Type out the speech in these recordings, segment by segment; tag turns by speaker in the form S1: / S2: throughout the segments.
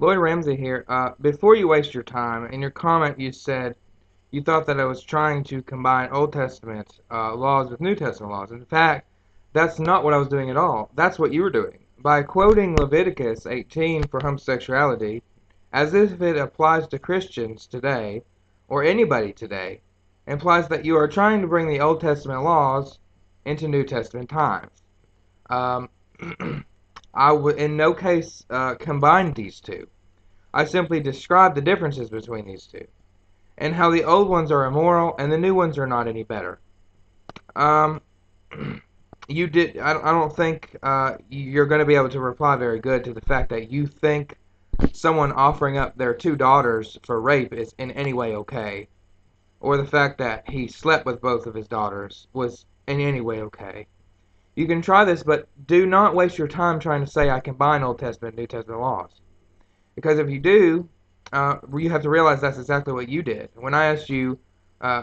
S1: Lloyd Ramsey here. Before you waste your time, in your comment you said you thought that I was trying to combine Old Testament laws with New Testament laws. In fact, that's not what I was doing at all. That's what you were doing. By quoting Leviticus 18 for homosexuality, as if it applies to Christians today, or anybody today, implies that you are trying to bring the Old Testament laws into New Testament times. Um, I would in no case combine these two. I simply describe the differences between these two, and how the old ones are immoral and the new ones are not any better. Um, you did. I don't think you're going to be able to reply very good to the fact that you think someone offering up their two daughters for rape is in any way okay, or the fact that he slept with both of his daughters was in any way okay. You can try this, but do not waste your time trying to say I combine Old Testament and New Testament laws. Because if you do, you have to realize that's exactly what you did. When I asked you,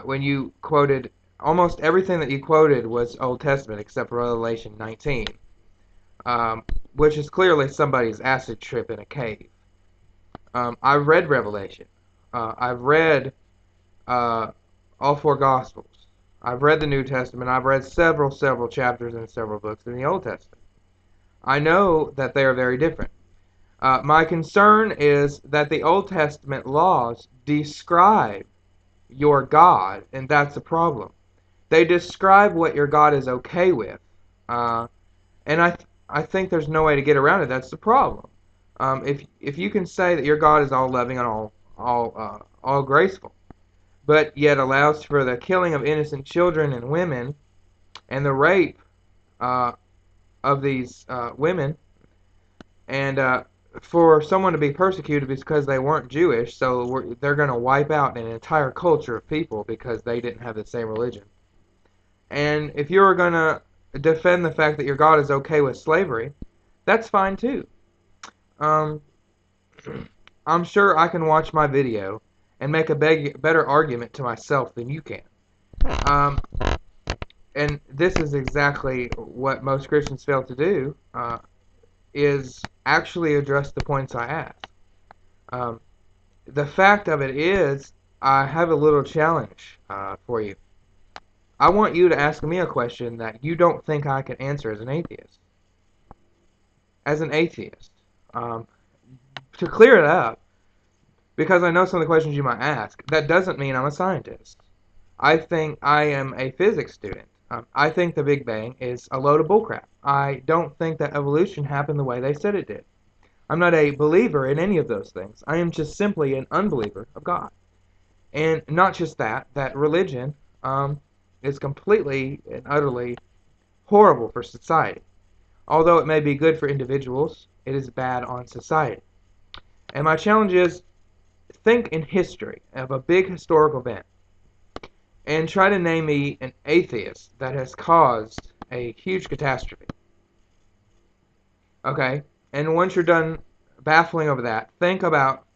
S1: when you quoted, almost everything that you quoted was Old Testament except for Revelation 19, um, which is clearly somebody's acid trip in a cave. I've read Revelation. I've read uh, all four Gospels. I've read the New Testament. I've read several chapters and several books in the Old Testament. I know that they are very different. My concern is that the Old Testament laws describe your God, and that's a problem. They describe what your God is okay with, and I think there's no way to get around it. That's the problem. If you can say that your God is all loving and all graceful, but yet allows for the killing of innocent children and women and the rape uh, of these women, and for someone to be persecuted because they weren't Jewish, so they're going to wipe out an entire culture of people because they didn't have the same religion. And if you're going to defend the fact that your God is okay with slavery, that's fine too. Um, I'm sure I can watch my video and make a better argument to myself than you can. Um, and this is exactly what most Christians fail to do, is actually address the points I asked. Um, the fact of it is, I have a little challenge for you. I want you to ask me a question that you don't think I can answer as an atheist. As an atheist. Um, to clear it up, because I know some of the questions you might ask, that doesn't mean I'm a scientist. I think I am a physics student. I think the Big Bang is a load of bullcrap. I don't think that evolution happened the way they said it did. I'm not a believer in any of those things. I am just simply an unbeliever of God. And not just that, that religion is completely and utterly horrible for society. Although it may be good for individuals, it is bad on society. And my challenge is, think in history of a big historical event and try to name me an atheist that has caused a huge catastrophe. Okay? And once you're done baffling over that, think about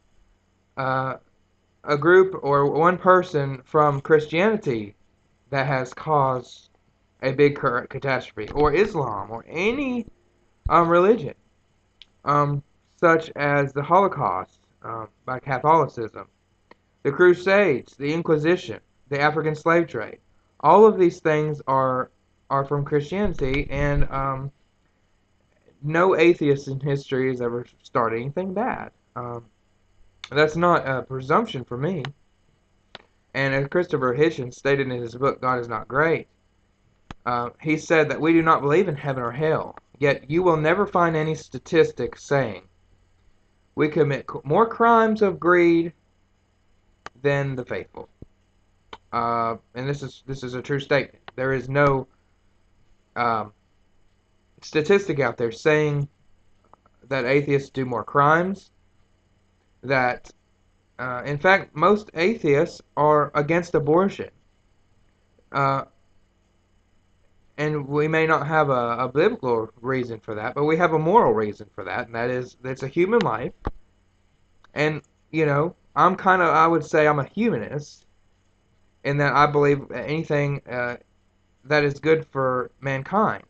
S1: uh, a group or one person from Christianity that has caused a big catastrophe, or Islam, or any religion, um, such as the Holocaust by Catholicism, the Crusades, the Inquisition, the African slave trade. All of these things are from Christianity, and no atheist in history has ever started anything bad. That's not a presumption for me. And as Christopher Hitchens stated in his book, God is Not Great, he said that we do not believe in heaven or hell, yet you will never find any statistic saying we commit more crimes of greed than the faithful. And this is a true statement. There is no um, statistic out there saying that atheists do more crimes. That in fact, most atheists are against abortion. Uh, and we may not have a biblical reason for that, but we have a moral reason for that, and that is it's a human life. And I would say I'm a humanist in that I believe anything that is good for mankind,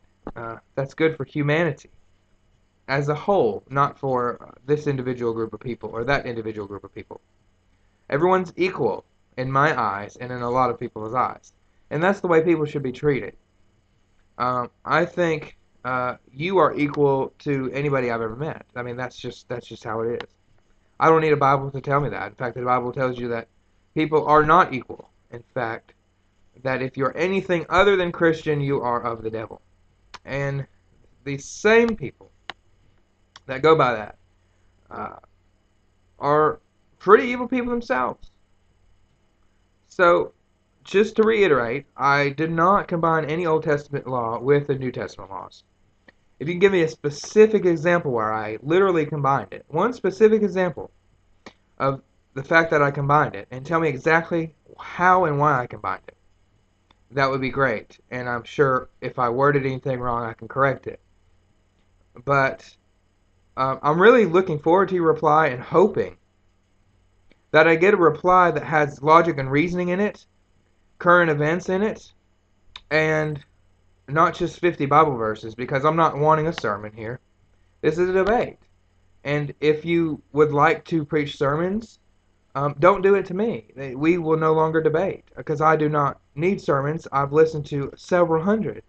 S1: that's good for humanity. as a whole, not for this individual group of people or that individual group of people. Everyone's equal in my eyes and in a lot of people's eyes. And that's the way people should be treated. I think you are equal to anybody I've ever met. I mean, that's just how it is. I don't need a Bible to tell me that. In fact, the Bible tells you that people are not equal. In fact, that if you're anything other than Christian, you are of the devil. And the same people that go by that uh, are pretty evil people themselves. So, just to reiterate, I did not combine any Old Testament law with the New Testament laws. If you can give me a specific example where I literally combined it, one specific example of the fact that I combined it, and tell me exactly how and why I combined it, that would be great. And I'm sure if I worded anything wrong, I can correct it. But I'm really looking forward to your reply and hoping that I get a reply that has logic and reasoning in it, current events in it, and not just 50 Bible verses, because I'm not wanting a sermon here. This is a debate. And if you would like to preach sermons, don't do it to me. We will no longer debate, because I do not need sermons. I've listened to several hundred,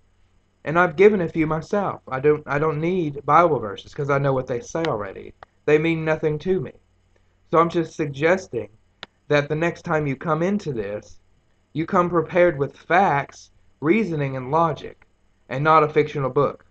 S1: and I've given a few myself. I don't need Bible verses, because I know what they say already. They mean nothing to me. So I'm just suggesting that the next time you come into this, you come prepared with facts, reasoning, and logic, and not a fictional book.